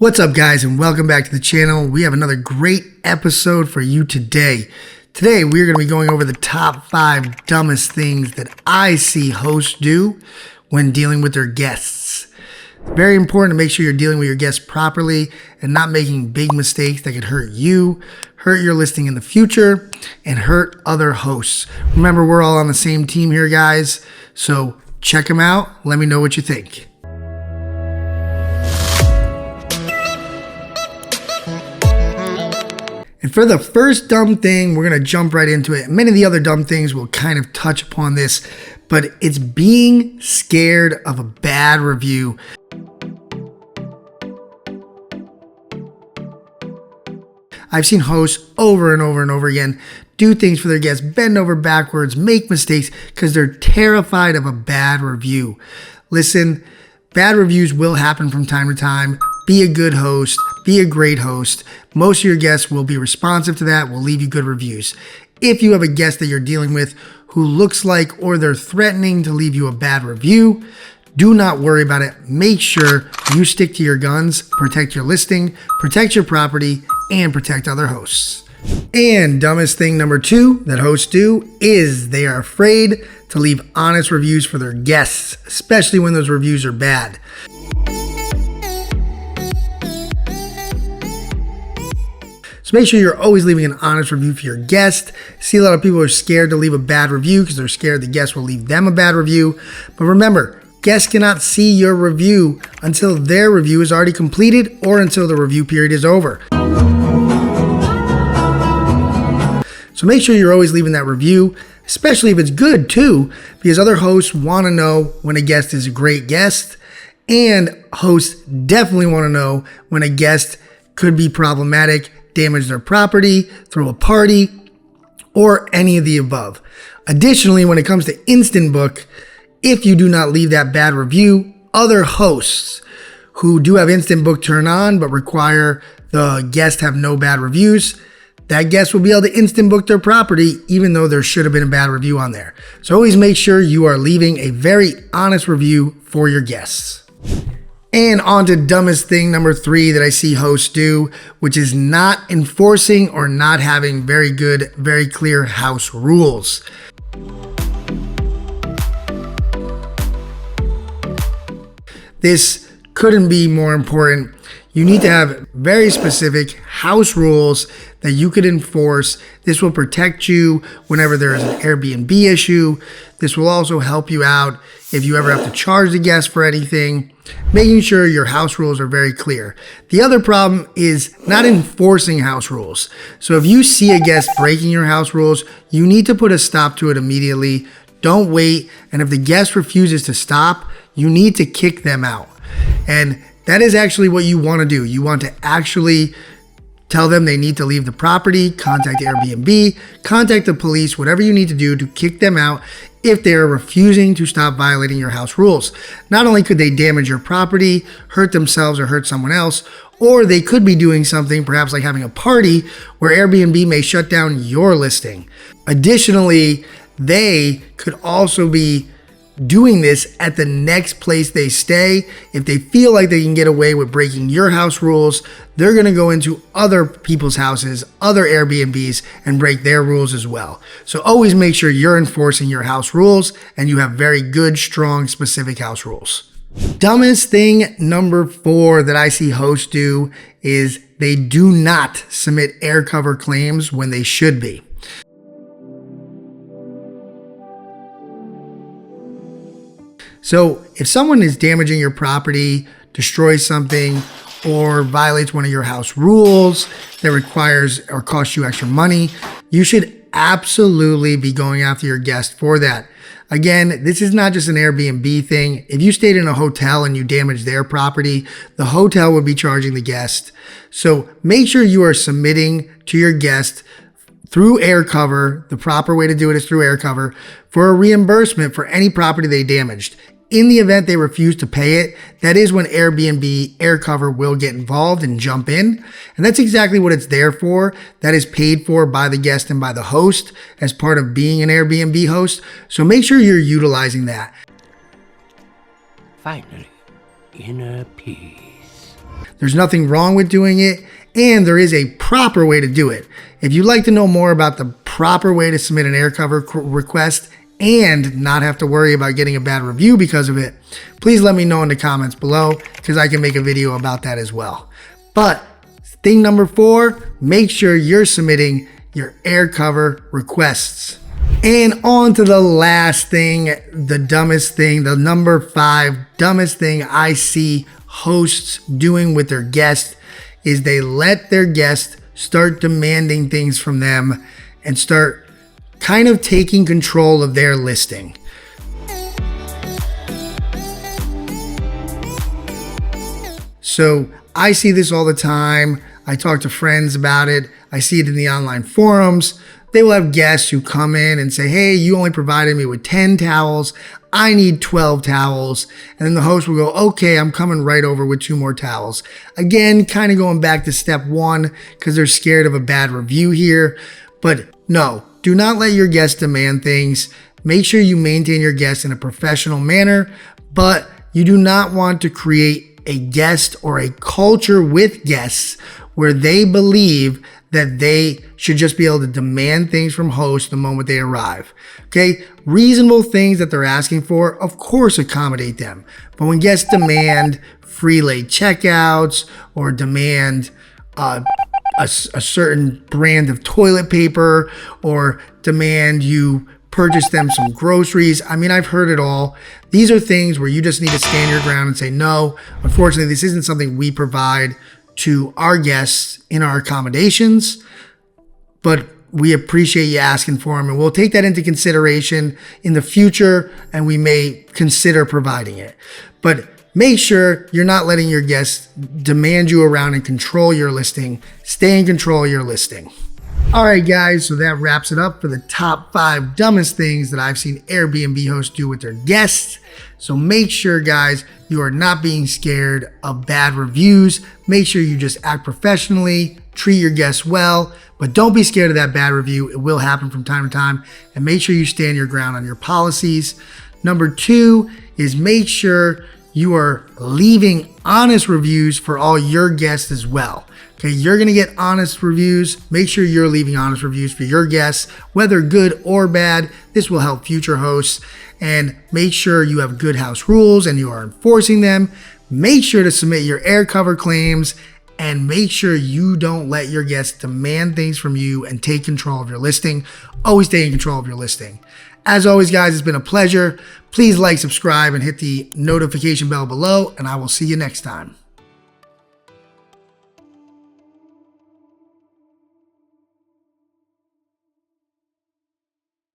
What's up, guys, and welcome back to the channel. We have another great episode for you today. Today, we're going to be going over the top 5 dumbest things that I see hosts do when dealing with their guests. It's very important to make sure you're dealing with your guests properly and not making big mistakes that could hurt you, hurt your listing in the future, and hurt other hosts. Remember, we're all on the same team here, guys, so check them out. Let me know what you think. And for the first dumb thing, we're going to jump right into it. Many of the other dumb things will kind of touch upon this, but it's being scared of a bad review. I've seen hosts over and over and over again do things for their guests, bend over backwards, make mistakes because they're terrified of a bad review. Listen, bad reviews will happen from time to time. Be a good host. Be a great host. Most of your guests will be responsive to that, will leave you good reviews. If you have a guest that you're dealing with who looks like or they're threatening to leave you a bad review, do not worry about it. Make sure you stick to your guns, protect your listing, protect your property, and protect other hosts. And dumbest thing number 2 that hosts do is they are afraid to leave honest reviews for their guests, especially when those reviews are bad. So make sure you're always leaving an honest review for your guest. See, a lot of people are scared to leave a bad review because they're scared the guest will leave them a bad review. But remember, guests cannot see your review until their review is already completed or until the review period is over. So make sure you're always leaving that review, especially if it's good too, because other hosts want to know when a guest is a great guest, and hosts definitely want to know when a guest could be problematic, damage their property, throw a party, or any of the above. Additionally, when it comes to Instant Book, if you do not leave that bad review, other hosts who do have Instant Book turn on but require the guest have no bad reviews, that guest will be able to Instant Book their property even though there should have been a bad review on there. So always make sure you are leaving a very honest review for your guests. And on to dumbest thing number 3 that I see hosts do, which is not enforcing or not having very good, very clear house rules. This couldn't be more important. You need to have very specific house rules that you could enforce. This will protect you whenever there is an Airbnb issue. This will also help you out if you ever have to charge the guest for anything. Making sure your house rules are very clear. The other problem is not enforcing house rules. So if you see a guest breaking your house rules, you need to put a stop to it immediately. Don't wait. And if the guest refuses to stop, you need to kick them out. And that is actually what you want to do. You want to actually tell them they need to leave the property, contact Airbnb, contact the police, whatever you need to do to kick them out if they are refusing to stop violating your house rules. Not only could they damage your property, hurt themselves or hurt someone else, or they could be doing something, perhaps like having a party, where Airbnb may shut down your listing. Additionally, they could also be doing this at the next place they stay. If they feel like they can get away with breaking your house rules, they're going to go into other people's houses, other Airbnbs, and break their rules as well. So always make sure you're enforcing your house rules and you have very good, strong, specific house rules. Dumbest thing number 4 that I see hosts do is they do not submit air cover claims when they should be. So if someone is damaging your property, destroys something, or violates one of your house rules that requires or costs you extra money, you should absolutely be going after your guest for that. Again, this is not just an Airbnb thing. If you stayed in a hotel and you damaged their property, the hotel would be charging the guest. So make sure you are submitting to your guest through air cover. The proper way to do it is through air cover for a reimbursement for any property they damaged. In the event they refuse to pay it, that is when Airbnb air cover will get involved and jump in. And that's exactly what it's there for. That is paid for by the guest and by the host as part of being an Airbnb host. So make sure you're utilizing that. Finally, inner peace. There's nothing wrong with doing it, and there is a proper way to do it. If you'd like to know more about the proper way to submit an air cover request and not have to worry about getting a bad review because of it, please let me know in the comments below, because I can make a video about that as well. But thing number 4, make sure you're submitting your air cover requests. And on to the last thing, the dumbest thing, the number 5 dumbest thing I see hosts doing with their guests is they let their guests start demanding things from them and start kind of taking control of their listing. So I see this all the time. I talk to friends about it. I see it in the online forums. They will have guests who come in and say, hey, you only provided me with 10 towels. I need 12 towels. And then the host will go, okay, I'm coming right over with 2 more towels. Again, kind of going back to step 1 because they're scared of a bad review here. But no, do not let your guests demand things. Make sure you maintain your guests in a professional manner, but you do not want to create a guest or a culture with guests where they believe that they should just be able to demand things from hosts the moment they arrive. Okay, reasonable things that they're asking for, of course, accommodate them. But when guests demand free late checkouts or demand a certain brand of toilet paper or demand you purchase them some groceries, I mean, I've heard it all. These are things where you just need to stand your ground and say, no, unfortunately, this isn't something we provide to our guests in our accommodations, but we appreciate you asking for them, and we'll take that into consideration in the future, and we may consider providing it. But make sure you're not letting your guests demand you around and control your listing. Stay in control of your listing. All right, guys, so that wraps it up for the top 5 dumbest things that I've seen Airbnb hosts do with their guests. So make sure, guys, you are not being scared of bad reviews. Make sure you just act professionally, treat your guests well, but don't be scared of that bad review. It will happen from time to time, and make sure you stand your ground on your policies. Number 2 is make sure you are leaving honest reviews for all your guests as well. Okay, you're going to get honest reviews. Make sure you're leaving honest reviews for your guests, whether good or bad. This will help future hosts. And make sure you have good house rules and you are enforcing them. Make sure to submit your air cover claims, and make sure you don't let your guests demand things from you and take control of your listing. Always stay in control of your listing. As always, guys, it's been a pleasure. Please like, subscribe, and hit the notification bell below, and I will see you next time.